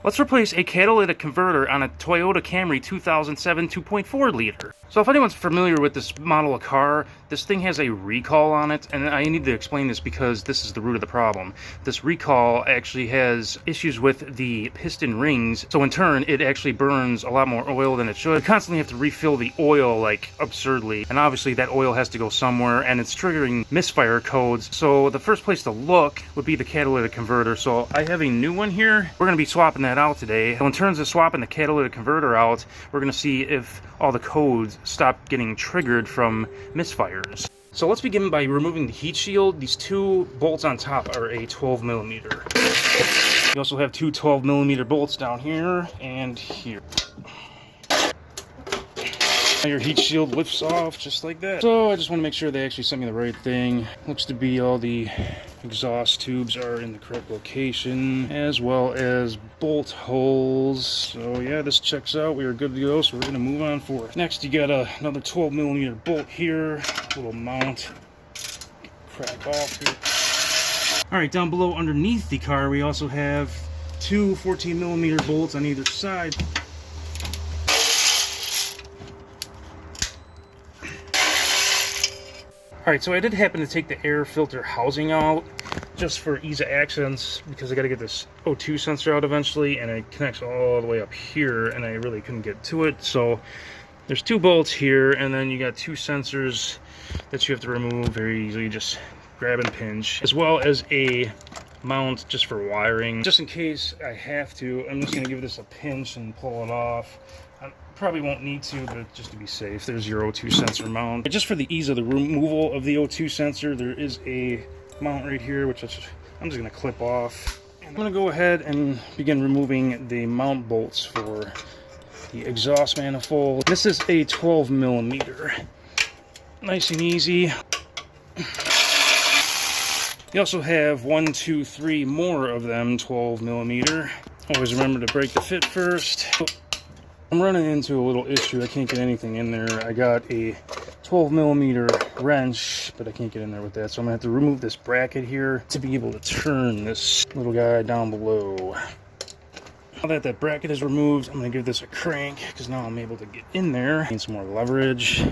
Let's replace a catalytic converter on a Toyota Camry 2007 2.4 liter. So if anyone's familiar with this model of car, this thing has a recall on it, and I need to explain this because this is the root of the problem. This recall actually has issues with the piston rings, so in turn it actually burns a lot more oil than it should. You constantly have to refill the oil like absurdly, and obviously that oil has to go somewhere, and it's triggering misfire codes. So the first place to look would be the catalytic converter. So I have a new one here. We're going to be swapping that out today. So in terms of swapping the catalytic converter out, we're going to see if all the codes stop getting triggered from misfires. So let's begin by removing the heat shield. These two bolts on top are a 12mm. You also have two 12mm bolts down here and here. Now your heat shield lifts off just like that. So I just want to make sure they actually sent me the right thing. Looks to be all the exhaust tubes are in the correct location, as well as bolt holes. So yeah, this checks out. We are good to go, so we're going to move on forward. Next, you got another 12mm bolt here. Little mount. Crack off here. Alright, down below underneath the car, we also have two 14mm bolts on either side. Alright, so I did happen to take the air filter housing out just for ease of access because I got to get this O2 sensor out eventually, and it connects all the way up here and I really couldn't get to it. So there's two bolts here, and then you got two sensors that you have to remove very easily, just grab and pinch, as well as a mount just for wiring. Just in case I have to, I'm just going to give this a pinch and pull it off. I probably won't need to, but just to be safe, there's your O2 sensor mount. Just for the ease of the removal of the O2 sensor, there is a mount right here, which I'm just going to clip off. I'm going to go ahead and begin removing the mount bolts for the exhaust manifold. This is a 12mm. Nice and easy. You also have 1, 2, 3 more of them 12mm. Always remember to break the fit first. I'm running into a little issue. I can't get anything in there. I got a 12mm wrench, but I can't get in there with that. So I'm going to have to remove this bracket here to be able to turn this little guy down below. Now that that bracket is removed, I'm going to give this a crank because now I'm able to get in there. Need some more leverage.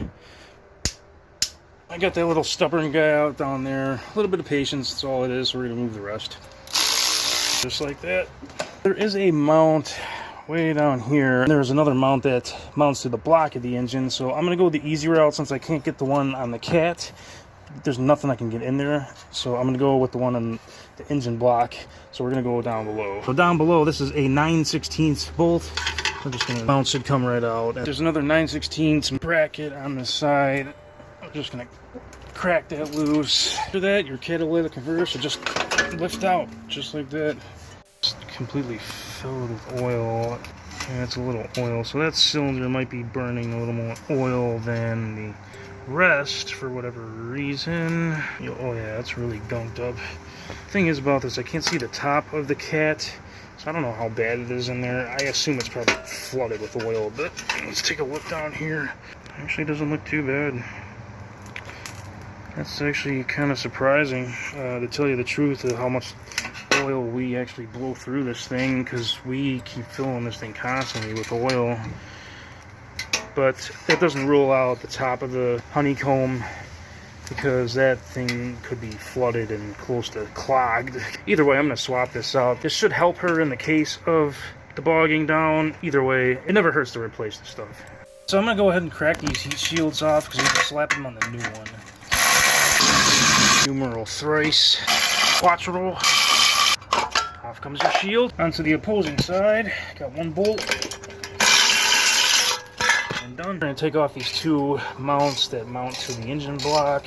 I got that little stubborn guy out down there. A little bit of patience, that's all it is. We're going to move the rest. Just like that. There is a mount way down here. There's another mount that mounts to the block of the engine, so I'm going to go the easy route since I can't get the one on the Cat. There's nothing I can get in there, so I'm going to go with the one on the engine block. So we're going to go down below. So down below, this is a 9/16 bolt. We're just going to mount should come right out. There's another 9/16 bracket on the side. I'm just going to crack that loose. After that, your catalytic converter should just lift out, just like that. It's completely filled with oil. Yeah, it's a little oil, so that cylinder might be burning a little more oil than the rest for whatever reason. Oh yeah, it's really gunked up. The thing is about this, I can't see the top of the Cat, so I don't know how bad it is in there. I assume it's probably flooded with oil, but let's take a look down here. Actually, doesn't look too bad. That's actually kind of surprising, to tell you the truth, of how much oil we actually blow through this thing, because we keep filling this thing constantly with oil. But that doesn't rule out the top of the honeycomb, because that thing could be flooded and close to clogged. Either way, I'm going to swap this out. This should help her in the case of the bogging down. Either way, it never hurts to replace the stuff. So I'm going to go ahead and crack these heat shields off, because we can slap them on the new one. Numeral thrice. Quattro. Off comes your shield. Onto the opposing side. Got one bolt. And done. We're going to take off these two mounts that mount to the engine block.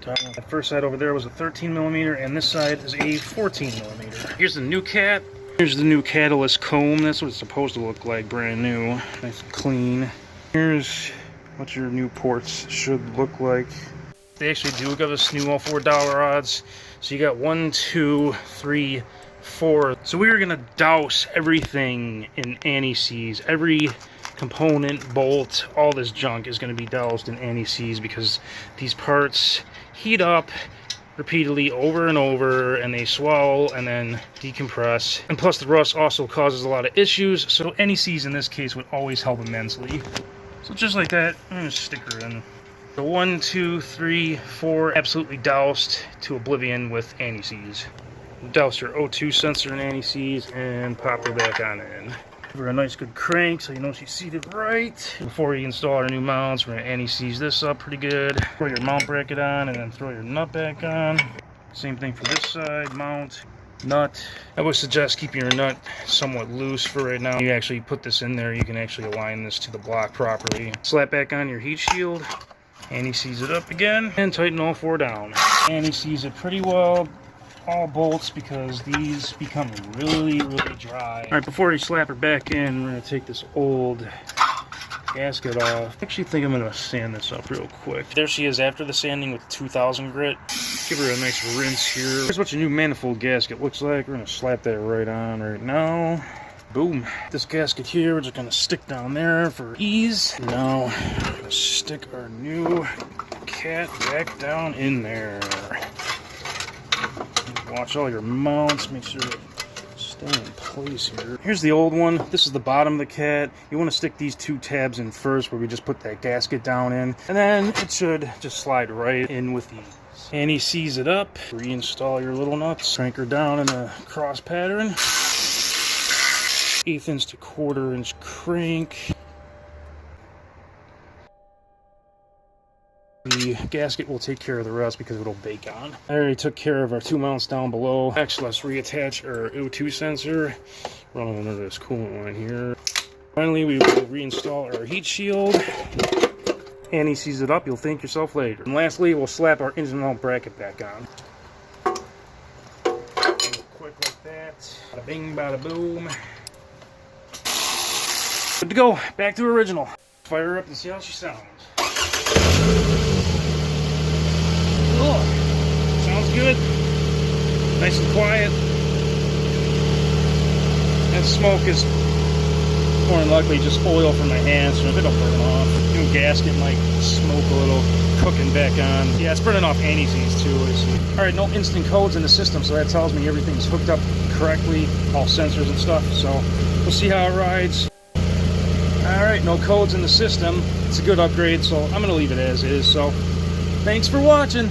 The first side over there was a 13mm, and this side is a 14mm. Here's the new Cat. Here's the new catalyst comb. That's what it's supposed to look like, brand new. Nice and clean. Here's what your new ports should look like. They actually do give us new all $4 rods. So you got 1, 2, 3, 4. So we are going to douse everything in anti-seize. Every component, bolt, all this junk is going to be doused in anti-seize, because these parts heat up repeatedly over and over, and they swell and then decompress. And plus the rust also causes a lot of issues, so anti-seize in this case would always help immensely. So just like that, I'm gonna stick her in. So 1, 2, 3, 4, absolutely doused to oblivion with anti-seize. Douse your O2 sensor in anti-seize and pop her back on in. Give her a nice good crank so you know she's seated right. Before you install our new mounts, we're going to anti-seize this up pretty good. Throw your mount bracket on and then throw your nut back on. Same thing for this side, mount, nut. I would suggest keeping your nut somewhat loose for right now. You actually put this in there, you can actually align this to the block properly. Slap back on your heat shield, anti-seize it up again, and tighten all 4 down. Anti-seize it pretty well. All bolts, because these become really dry. Alright, before you slap her back in, we're going to take this old gasket off. I actually think I'm going to sand this up real quick. There she is after the sanding with 2000 grit. Give her a nice rinse here. Here's what your new manifold gasket looks like. We're going to slap that right on right now. Boom. This gasket here, we're just going to stick down there for ease. Now, we're going to stick our new cat back down in there. Watch all your mounts, make sure they stay in place here. Here's the old one. This is the bottom of the cat. You want to stick these 2 tabs in first where we just put that gasket down in. And then it should just slide right in with ease. Anti-seize it up. Reinstall your little nuts. Crank her down in a cross pattern. 1/8 inch to 1/4 inch crank. The gasket will take care of the rest because it'll bake on. I already took care of our 2 mounts down below. Next, let's reattach our O2 sensor. Run under this coolant line here. Finally, we will reinstall our heat shield. Anti-seize it up, you'll thank yourself later. And lastly, we'll slap our engine mount bracket back on. Real quick like that. Bada bing, bada boom. Good to go. Back to original. Fire her up and see how she sounds. Oh, sounds good. Nice and quiet. That smoke is more than likely just oil from my hands, so it'll burn off. New gasket might smoke a little, cooking back on. Yeah, it's burning off anti-seize too. Alright, no instant codes in the system, so that tells me everything's hooked up correctly, all sensors and stuff, so we'll see how it rides. Alright, no codes in the system. It's a good upgrade, so I'm going to leave it as is. So, thanks for watching.